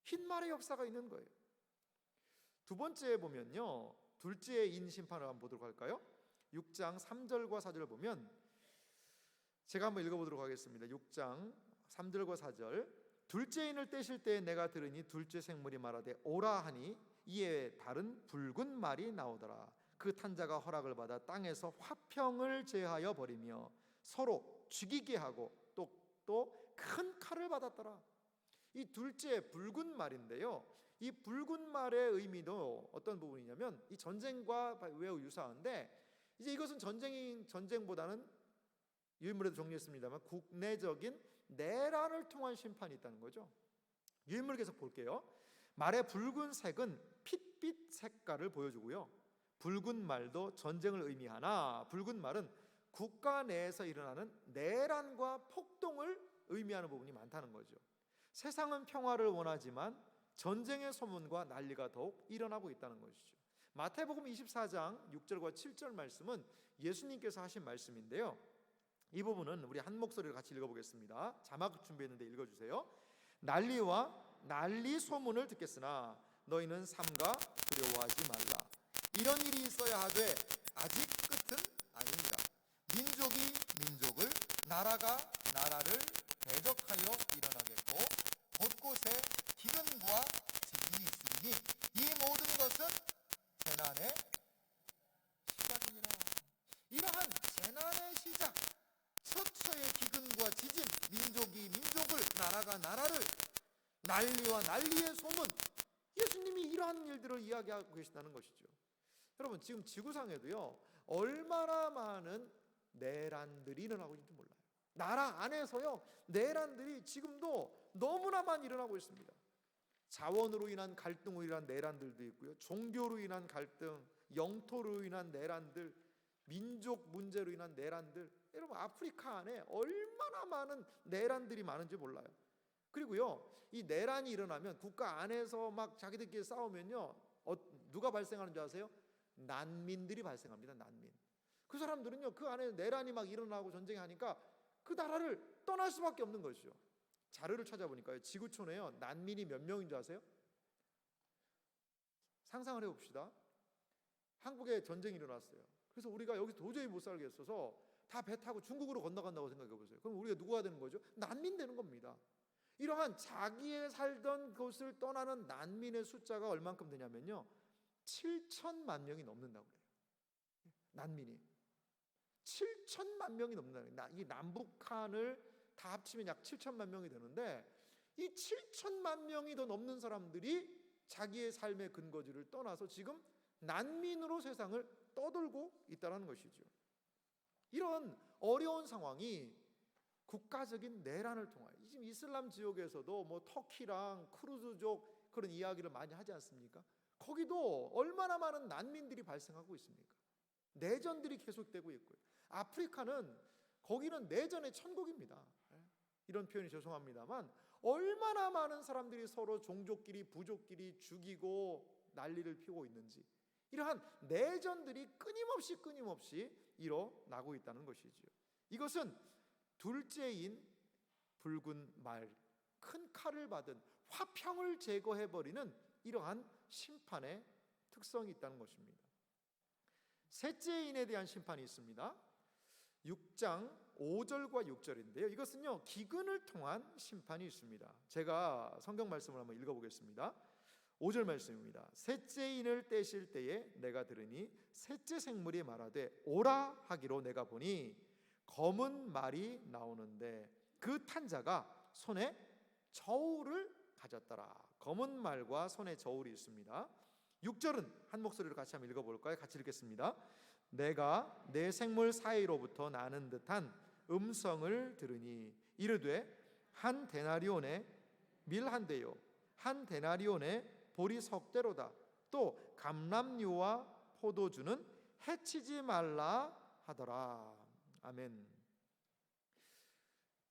흰말의 역사가 있는 거예요. 두 번째 보면요, 둘째 인 심판을 한번 보도록 할까요? 6장 3절과 4절을 보면, 제가 한번 읽어보도록 하겠습니다. 6장 3절과 4절. 둘째 인을 떼실 때에 내가 들으니 둘째 생물이 말하되 오라 하니 이에 다른 붉은 말이 나오더라. 그 탄자가 허락을 받아 땅에서 화평을 제하여 버리며 서로 죽이게 하고 또 큰 칼을 받았더라. 이 둘째 붉은 말인데요, 이 붉은 말의 의미도 어떤 부분이냐면 이 전쟁과 매우 유사한데, 이제 이것은 전쟁보다는 유인물에도 정리했습니다만 국내적인 내란을 통한 심판이 있다는 거죠. 유인물 계속 볼게요. 말의 붉은색은 핏빛 색깔을 보여주고요, 붉은 말도 전쟁을 의미하나 붉은 말은 국가 내에서 일어나는 내란과 폭동을 의미하는 부분이 많다는 거죠. 세상은 평화를 원하지만 전쟁의 소문과 난리가 더욱 일어나고 있다는 것이죠. 마태복음 24장 6절과 7절 말씀은 예수님께서 하신 말씀인데요, 이 부분은 우리 한 목소리로 같이 읽어보겠습니다. 자막 준비했는데 읽어주세요. 난리와 난리 소문을 듣겠으나 너희는 삼가 두려워하지 말라. 이런 일이 있어야 하되 아직 끝은 아닙니다. 민족이 민족을, 나라가 나라를 대적하여 일어나겠고 곳곳에 기근과 지진이 있으니 이 모든 것은 재난의 시작이니라. 이러한 재난의 시작, 처처의 기근과 지진, 민족이 민족을, 나라가 나라를, 난리와 난리의 소문, 예수님이 이러한 일들을 이야기하고 계신다는 것이죠. 여러분 지금 지구상에도요 얼마나 많은 내란들이 일어나고 있는지 몰라요. 나라 안에서요 내란들이 지금도 너무나 많이 일어나고 있습니다. 자원으로 인한 갈등으로 인한 내란들도 있고요, 종교로 인한 갈등, 영토로 인한 내란들, 민족 문제로 인한 내란들, 여러분 아프리카 안에 얼마나 많은 내란들이 많은지 몰라요. 그리고요 이 내란이 일어나면 국가 안에서 막 자기들끼리 싸우면요 누가 발생하는 줄 아세요? 난민들이 발생합니다. 난민. 그 사람들은요 그 안에 내란이 막 일어나고 전쟁이 하니까 그 나라를 떠날 수밖에 없는 것이죠. 자료를 찾아보니까요 지구촌에요 난민이 몇 명인 줄 아세요? 상상을 해봅시다. 한국에 전쟁이 일어났어요. 그래서 우리가 여기서 도저히 못 살겠어서 다 배 타고 중국으로 건너간다고 생각해보세요. 그럼 우리가 누구가 되는 거죠? 난민 되는 겁니다. 이러한 자기의 살던 곳을 떠나는 난민의 숫자가 얼만큼 되냐면요, 7천만 명이 넘는다고 그래요. 난민이 7천만 명이 넘는다. 이 남북한을 다 합치면 약 7천만 명이 되는데, 이 7천만 명이 더 넘는 사람들이 자기의 삶의 근거지를 떠나서 지금 난민으로 세상을 떠돌고 있다는 것이죠. 이런 어려운 상황이 국가적인 내란을 통하여, 지금 이슬람 지역에서도 뭐 터키랑 크루즈족 그런 이야기를 많이 하지 않습니까? 거기도 얼마나 많은 난민들이 발생하고 있습니까? 내전들이 계속되고 있고요. 아프리카는, 거기는 내전의 천국입니다. 이런 표현이 죄송합니다만 얼마나 많은 사람들이 서로 종족끼리 부족끼리 죽이고 난리를 피우고 있는지, 이러한 내전들이 끊임없이 일어나고 있다는 것이지요. 이것은 둘째인 붉은 말, 큰 칼을 받은 화평을 제거해버리는 이러한 심판의 특성이 있다는 것입니다. 셋째인에 대한 심판이 있습니다. 6장 5절과 6절인데요. 이것은요, 기근을 통한 심판이 있습니다. 제가 성경 말씀을 한번 읽어보겠습니다. 5절 말씀입니다. 셋째인을 떼실 때에 내가 들으니 셋째 생물이 말하되 오라 하기로 내가 보니 검은 말이 나오는데 그 탄 자가 손에 저울을 가졌더라. 검은 말과 손에 저울이 있습니다. 6절은 한 목소리로 같이 한번 읽어볼까요? 같이 읽겠습니다. 내가 내 생물 사이로부터 나는 듯한 음성을 들으니 이르되 한 데나리온에 밀 한 대요 한 데나리온에 보리 석 대로다. 또 감람류와 포도주는 해치지 말라 하더라. 아멘.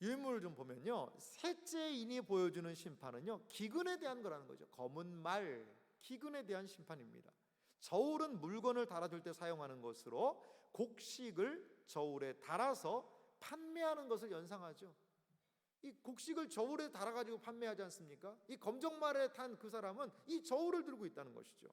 유인물을 좀 보면요, 셋째인이 보여주는 심판은요, 기근에 대한 거라는 거죠. 검은 말, 기근에 대한 심판입니다. 저울은 물건을 달아줄 때 사용하는 것으로 곡식을 저울에 달아서 판매하는 것을 연상하죠. 이 곡식을 저울에 달아가지고 판매하지 않습니까? 이 검정말에 탄 그 사람은 이 저울을 들고 있다는 것이죠.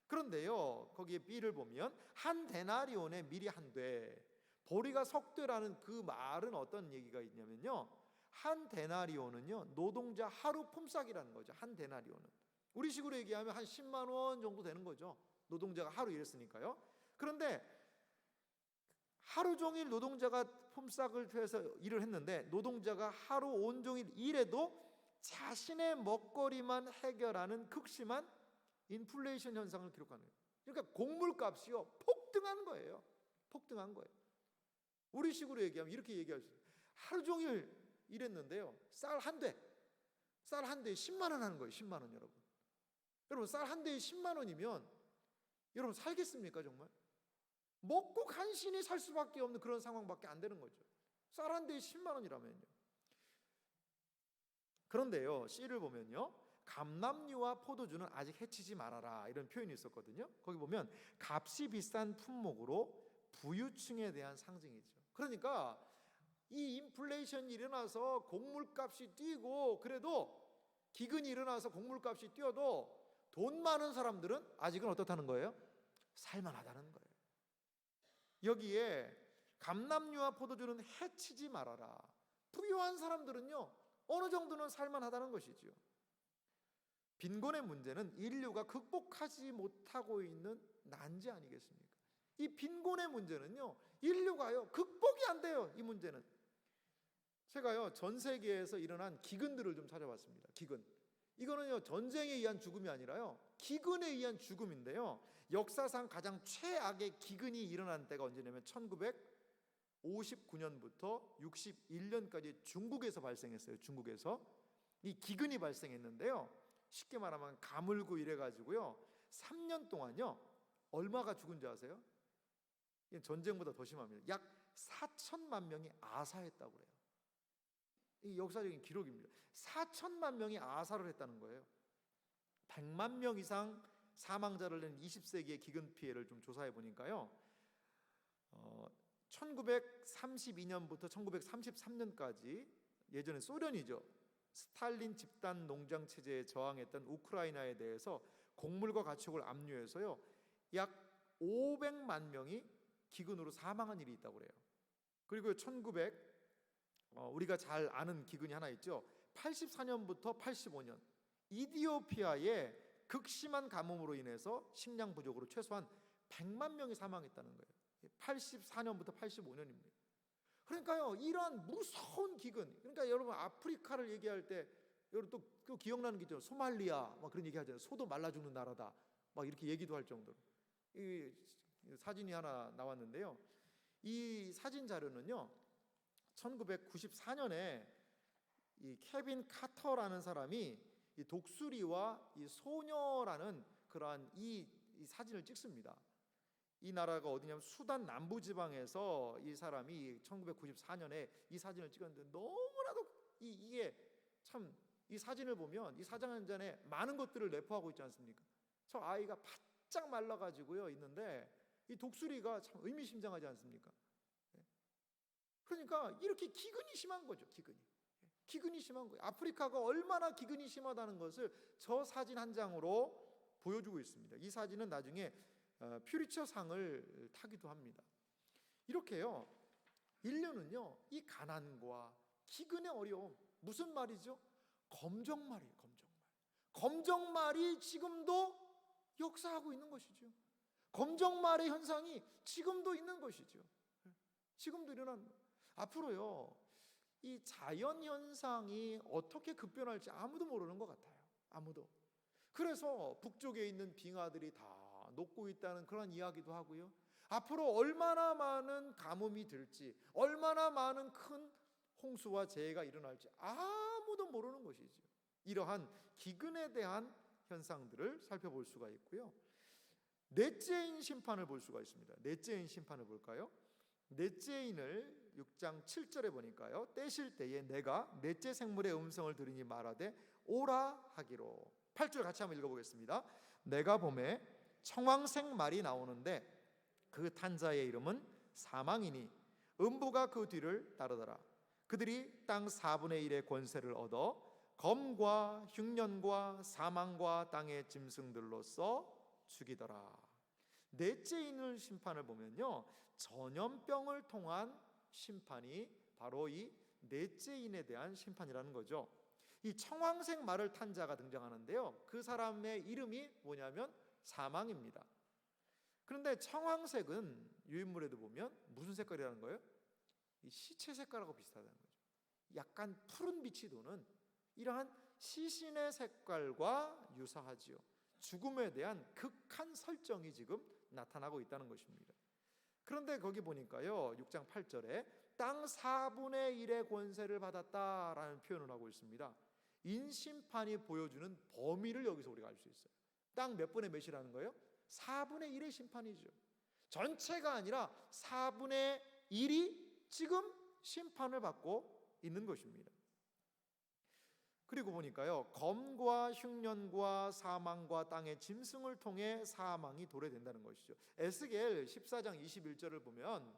그런데요, 거기에 B를 보면 한 데나리온에 밀이 한 돼, 보리가 석 되라는 그 말은 어떤 얘기가 있냐면요, 한 데나리온은요, 노동자 하루 품삯이라는 거죠. 한 데나리온은 우리식으로 얘기하면 한 10만 원 정도 되는 거죠. 노동자가 하루 일했으니까요. 그런데 하루 종일 노동자가 품삯을 해서 일을 했는데, 노동자가 하루 온종일 일해도 자신의 먹거리만 해결하는 극심한 인플레이션 현상을 기록하는 거예요. 그러니까 곡물값이요, 폭등한 거예요. 폭등한 거예요. 우리식으로 얘기하면 이렇게 얘기할 수 있어요. 하루 종일 일했는데요, 쌀 한 대에 10만 원 하는 거예요. 10만 원. 여러분 쌀 한 대에 10만 원이면 여러분 살겠습니까? 정말 먹고 간신히 살 수밖에 없는 그런 상황밖에 안 되는 거죠. 쌀 한 대에 10만 원이라면요. 그런데요, C를 보면요, 감람류와 포도주는 아직 해치지 말아라, 이런 표현이 있었거든요. 거기 보면 값이 비싼 품목으로 부유층에 대한 상징이죠. 그러니까 이 인플레이션이 일어나서 곡물값이 뛰고, 그래도 기근이 일어나서 곡물값이 뛰어도 돈 많은 사람들은 아직은 어떻다는 거예요? 살만하다는 거예요. 여기에 감람류와 포도주는 해치지 말아라. 부유한 사람들은요, 어느 정도는 살만하다는 것이죠. 빈곤의 문제는 인류가 극복하지 못하고 있는 난제 아니겠습니까? 이 빈곤의 문제는요, 인류가요 극복이 안 돼요. 이 문제는 제가요 전 세계에서 일어난 기근들을 좀 찾아봤습니다. 기근, 이거는요 전쟁에 의한 죽음이 아니라요 기근에 의한 죽음인데요, 역사상 가장 최악의 기근이 일어난 때가 언제냐면 1959년부터 61년까지 중국에서 발생했어요. 중국에서 이 기근이 발생했는데요, 쉽게 말하면 가물고 이래가지고요 3년 동안요 얼마가 죽은 줄 아세요? 전쟁보다 더 심합니다. 약 4천만 명이 아사했다고 그래요. 이 역사적인 기록입니다. 4천만 명이 아사를 했다는 거예요. 100만 명 이상 사망자를 낸 20세기의 기근 피해를 좀 조사해 보니까요, 1932년부터 1933년까지 예전에 소련이죠, 스탈린 집단 농장 체제에 저항했던 우크라이나에 대해서 곡물과 가축을 압류해서요 약 500만 명이 기근으로 사망한 일이 있다고 그래요. 그리고 우리가 잘 아는 기근이 하나 있죠. 84년부터 85년 이디오피아의 극심한 가뭄으로 인해서 식량 부족으로 최소한 100만 명이 사망했다는 거예요. 84년부터 85년입니다. 그러니까요, 이러한 무서운 기근. 그러니까 여러분 아프리카를 얘기할 때 여러분 또 기억나는 게 있죠. 소말리아 막 그런 얘기 하잖아요. 소도 말라 죽는 나라다. 막 이렇게 얘기도 할 정도로. 이 사진이 하나 나왔는데요. 이 사진 자료는요. 1994년에 이 케빈 카터라는 사람이 이 독수리와 이 소녀라는 그러한 이 사진을 찍습니다. 이 나라가 어디냐면 수단 남부 지방에서 이 사람이 1994년에 이 사진을 찍었는데 너무나도 이게 참 이 사진을 보면 이 사진 한 잔에 많은 것들을 내포하고 있지 않습니까? 저 아이가 바짝 말라가지고요 있는데 이 독수리가 참 의미심장하지 않습니까? 그러니까 이렇게 기근이 심한 거죠. 기근이 심한 거예요. 아프리카가 얼마나 기근이 심하다는 것을 저 사진 한 장으로 보여주고 있습니다. 이 사진은 나중에 퓨리처 상을 타기도 합니다. 이렇게요 인류는요 이 가난과 기근의 어려움, 무슨 말이죠? 검정말이에요. 검정말이 지금도 역사하고 있는 것이죠. 검정말의 현상이 지금도 있는 것이죠. 지금도 일어나는. 앞으로요 이 자연 현상이 어떻게 급변할지 아무도 모르는 것 같아요. 아무도. 그래서 북쪽에 있는 빙하들이 다 녹고 있다는 그런 이야기도 하고요. 앞으로 얼마나 많은 가뭄이 들지, 얼마나 많은 큰 홍수와 재해가 일어날지 아무도 모르는 것이죠. 이러한 기근에 대한 현상들을 살펴볼 수가 있고요. 넷째인 심판을 볼 수가 있습니다. 넷째인 심판을 볼까요? 넷째인을 6장 7절에 보니까요. 떼실 때에 내가 넷째 생물의 음성을 들으니 말하되 오라 하기로. 8절 같이 한번 읽어보겠습니다. 내가 보매 청황색 말이 나오는데 그 탄 자의 이름은 사망이니 음부가 그 뒤를 따르더라. 그들이 땅 4분의 1의 권세를 얻어 검과 흉년과 사망과 땅의 짐승들로서 죽이더라. 넷째인을 심판을 보면요 전염병을 통한 심판이 바로 이 넷째인에 대한 심판이라는 거죠. 이 청황색 말을 탄 자가 등장하는데요 그 사람의 이름이 뭐냐면 사망입니다. 그런데 청황색은 유인물에도 보면 무슨 색깔이라는 거예요? 이 시체 색깔하고 비슷하다는 거죠. 약간 푸른 빛이 도는 이러한 시신의 색깔과 유사하지요. 죽음에 대한 극한 설정이 지금 나타나고 있다는 것입니다. 그런데 거기 보니까요 6장 8절에 땅 4분의 1의 권세를 받았다라는 표현을 하고 있습니다. 인심판이 보여주는 범위를 여기서 우리가 알 수 있어요. 땅 몇 분의 몇이라는 거예요? 4분의 1의 심판이죠. 전체가 아니라 4분의 1이 지금 심판을 받고 있는 것입니다. 그리고 보니까요 검과 흉년과 사망과 땅의 짐승을 통해 사망이 도래된다는 것이죠. 에스겔 14장 21절을 보면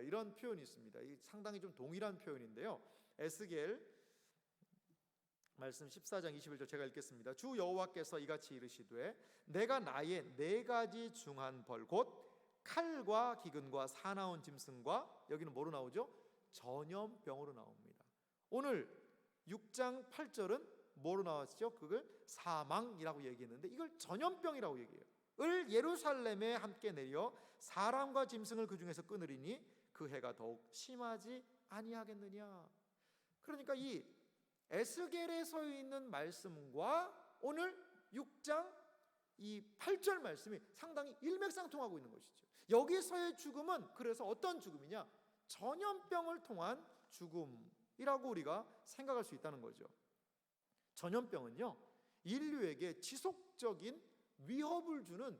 이런 표현이 있습니다. 상당히 좀 동일한 표현인데요. 에스겔 말씀 14장 21절 제가 읽겠습니다. 주 여호와께서 이같이 이르시되 내가 나의 4가지 중한 벌 곧 칼과 기근과 사나운 짐승과 여기는 뭐로 나오죠? 전염병으로 나옵니다. 오늘 6장 8절은 뭐로 나왔죠? 그걸 사망이라고 얘기했는데 이걸 전염병이라고 얘기해요. 을 예루살렘에 함께 내려 사람과 짐승을 그 중에서 끊으리니 그 해가 더욱 심하지 아니하겠느냐. 그러니까 이 에스겔에 서 있는 말씀과 오늘 6장 이 8절 말씀이 상당히 일맥상통하고 있는 것이죠. 여기서의 죽음은 그래서 어떤 죽음이냐? 전염병을 통한 죽음이라고 우리가 생각할 수 있다는 거죠. 전염병은요 인류에게 지속적인 위협을 주는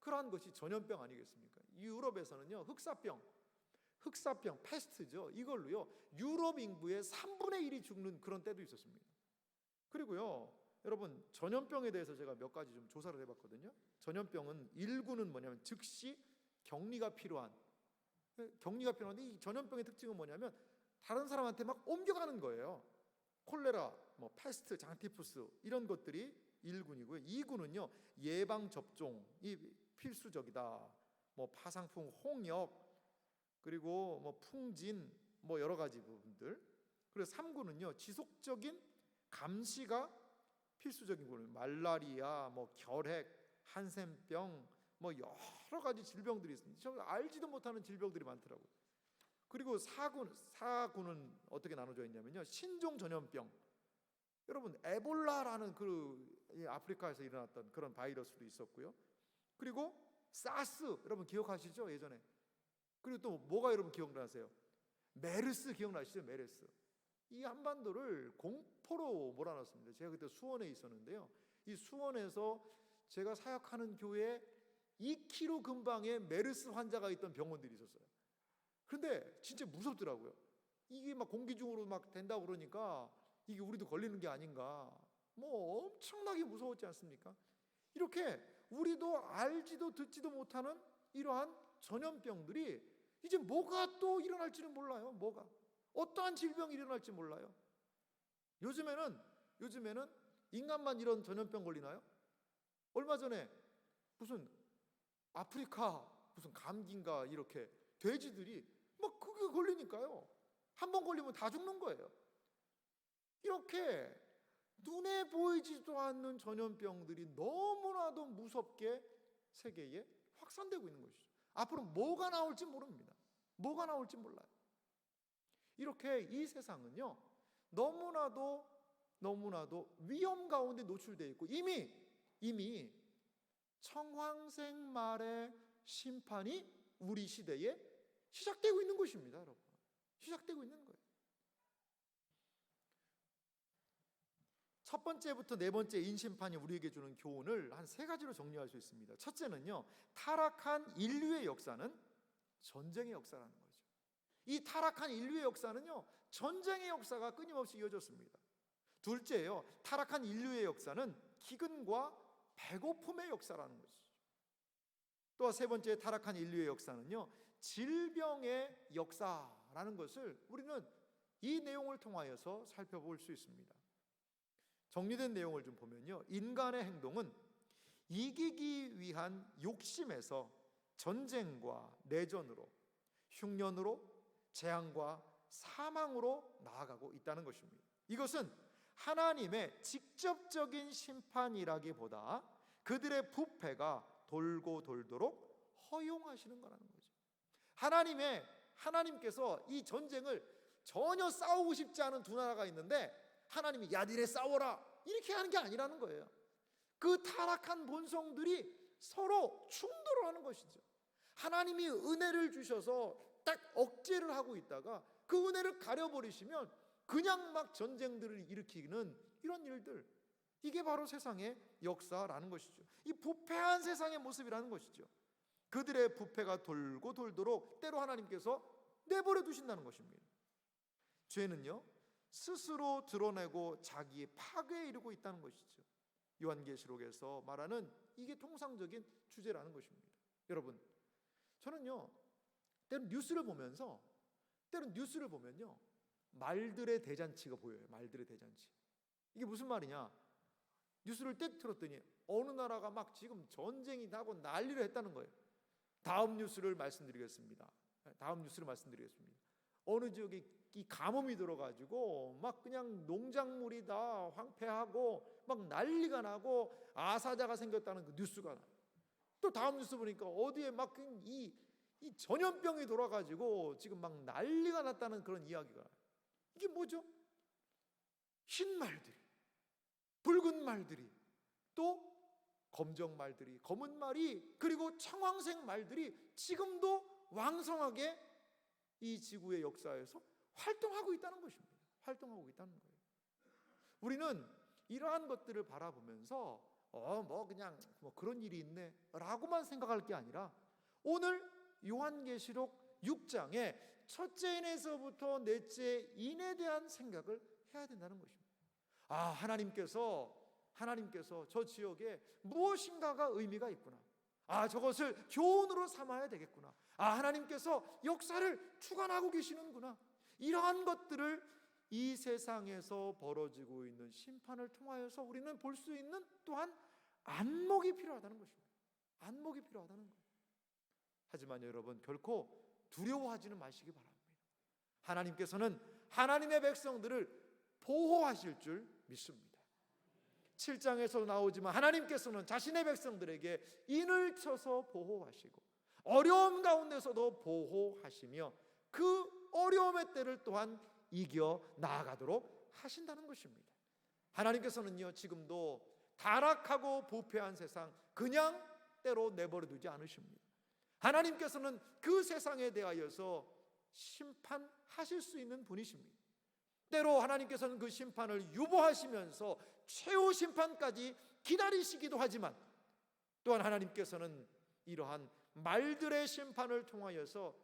그러한 것이 전염병 아니겠습니까? 유럽에서는요 흑사병, 패스트죠. 이걸로요 유럽 인구의 3분의 1이 죽는 그런 때도 있었습니다. 그리고요 여러분 전염병에 대해서 제가 몇 가지 좀 조사를 해봤거든요. 전염병은 1구는 뭐냐면 즉시 격리가 필요한데 이 전염병의 특징은 뭐냐면 다른 사람한테 막 옮겨가는 거예요. 콜레라, 패스트, 장티푸스 이런 것들이 1군이고요. 2군은요, 예방 접종이 필수적이다. 뭐 파상풍, 홍역, 그리고 뭐 풍진, 뭐 여러 가지 부분들. 그리고 3군은요, 지속적인 감시가 필수적인 거예요. 말라리아, 뭐 결핵, 한센병, 뭐 여러 가지 질병들이 있습니다. 저 알지도 못하는 질병들이 많더라고요. 그리고 4군은 어떻게 나눠져 있냐면요, 신종 전염병. 여러분, 에볼라라는 아프리카에서 일어났던 그런 바이러스도 있었고요. 그리고 사스, 여러분 기억하시죠? 예전에. 그리고 또 뭐가 여러분 기억나세요? 메르스 기억나시죠? 메르스. 이 한반도를 공포로 몰아넣었습니다. 제가 그때 수원에 있었는데요, 이 수원에서 제가 사역하는 교회에 2km 근방에 메르스 환자가 있던 병원들이 있었어요. 그런데 진짜 무섭더라고요. 이게 막 공기 중으로 막 된다고 그러니까 이게 우리도 걸리는 게 아닌가, 뭐 엄청나게 무서웠지 않습니까? 이렇게 우리도 알지도 듣지도 못하는 이러한 전염병들이 이제 뭐가 또 일어날지는 몰라요. 뭐가 어떠한 질병이 일어날지 몰라요. 요즘에는 인간만 이런 전염병 걸리나요? 얼마 전에 무슨 아프리카 무슨 감기인가, 이렇게 돼지들이 막 그게 걸리니까요, 한 번 걸리면 다 죽는 거예요. 이렇게 눈에 보이지도 않는 전염병들이 너무나도 무섭게 세계에 확산되고 있는 것이죠. 앞으로 뭐가 나올지 모릅니다. 뭐가 나올지 몰라요. 이렇게 이 세상은요, 너무나도 위험 가운데 노출되어 있고 이미 청황생 말의 심판이 우리 시대에 시작되고 있는 것입니다. 여러분, 시작되고 있는 거예요. 첫 번째부터 네 번째 인심판이 우리에게 주는 교훈을 한 3가지로 정리할 수 있습니다. 첫째는요, 타락한 인류의 역사는 전쟁의 역사라는 거죠. 이 타락한 인류의 역사는요, 전쟁의 역사가 끊임없이 이어졌습니다. 둘째요, 타락한 인류의 역사는 기근과 배고픔의 역사라는 것이죠. 또 세 번째, 타락한 인류의 역사는요, 질병의 역사라는 것을 우리는 이 내용을 통하여서 살펴볼 수 있습니다. 정리된 내용을 좀 보면요, 인간의 행동은 이기기 위한 욕심에서 전쟁과 내전으로, 흉년으로, 재앙과 사망으로 나아가고 있다는 것입니다. 이것은 하나님의 직접적인 심판이라기보다 그들의 부패가 돌고 돌도록 허용하시는 거라는 거죠. 하나님께서 이 전쟁을 전혀 싸우고 싶지 않은 두 나라가 있는데 하나님이 야 니네 싸워라 이렇게 하는 게 아니라는 거예요. 그 타락한 본성들이 서로 충돌하는 것이죠. 하나님이 은혜를 주셔서 딱 억제를 하고 있다가 그 은혜를 가려버리시면 그냥 막 전쟁들을 일으키는 이런 일들, 이게 바로 세상의 역사라는 것이죠. 이 부패한 세상의 모습이라는 것이죠. 그들의 부패가 돌고 돌도록 때로 하나님께서 내버려 두신다는 것입니다. 죄는요, 스스로 드러내고 자기의 파괴에 이르고 있다는 것이죠. 요한계시록에서 말하는 이게 통상적인 주제라는 것입니다. 여러분, 저는요, 때로 뉴스를 보면요, 말들의 대잔치가 보여요. 말들의 대잔치. 이게 무슨 말이냐? 뉴스를 딱 틀었더니 어느 나라가 막 지금 전쟁이 나고 난리를 했다는 거예요. 다음 뉴스를 말씀드리겠습니다. 어느 지역에 이 가뭄이 들어가지고 막 그냥 농작물이 다 황폐하고 막 난리가 나고 아사자가 생겼다는 그 뉴스가 나요. 또 다음 뉴스 보니까 어디에 막 이 전염병이 돌아가지고 지금 막 난리가 났다는 그런 이야기가 나요. 이게 뭐죠? 흰 말들이, 붉은 말들이, 또 검정 말들이, 검은 말이, 그리고 청황색 말들이 지금도 왕성하게 이 지구의 역사에서 활동하고 있다는 것입니다. 활동하고 있다는 거예요. 우리는 이러한 것들을 바라보면서 그냥 그런 일이 있네 라고만 생각할 게 아니라 오늘 요한계시록 6장에 첫째인에서부터 넷째 인에 대한 생각을 해야 된다는 것입니다. 하나님께서 저 지역에 무엇인가가 의미가 있구나. 저것을 교훈으로 삼아야 되겠구나. 하나님께서 역사를 주관하고 계시는구나. 이러한 것들을 이 세상에서 벌어지고 있는 심판을 통하여서 우리는 볼 수 있는 또한 안목이 필요하다는 것입니다. 안목이 필요하다는 거예요. 하지만 여러분, 결코 두려워하지는 마시기 바랍니다. 하나님께서는 하나님의 백성들을 보호하실 줄 믿습니다. 7장에서 나오지만 하나님께서는 자신의 백성들에게 인을 쳐서 보호하시고 어려움 가운데서도 보호하시며 그 어려움의 때를 또한 이겨 나아가도록 하신다는 것입니다. 하나님께서는요, 지금도 타락하고 부패한 세상 그냥 때로 내버려 두지 않으십니다. 하나님께서는 그 세상에 대하여서 심판하실 수 있는 분이십니다. 때로 하나님께서는 그 심판을 유보하시면서 최후 심판까지 기다리시기도 하지만, 또한 하나님께서는 이러한 말들의 심판을 통하여서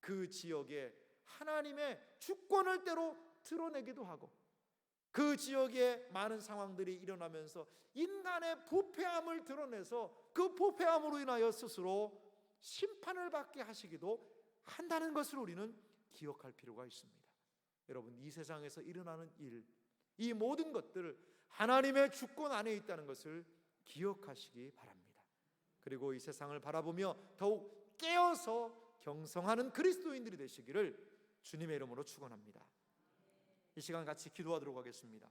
그 지역에 하나님의 주권을 때로 드러내기도 하고, 그 지역에 많은 상황들이 일어나면서 인간의 부패함을 드러내서 그 부패함으로 인하여 스스로 심판을 받게 하시기도 한다는 것을 우리는 기억할 필요가 있습니다. 여러분, 이 세상에서 일어나는 일, 이 모든 것들을 하나님의 주권 안에 있다는 것을 기억하시기 바랍니다. 그리고 이 세상을 바라보며 더욱 깨어서 경성하는 그리스도인들이 되시기를 주님의 이름으로 축원합니다. 이 시간 같이 기도하도록 하겠습니다.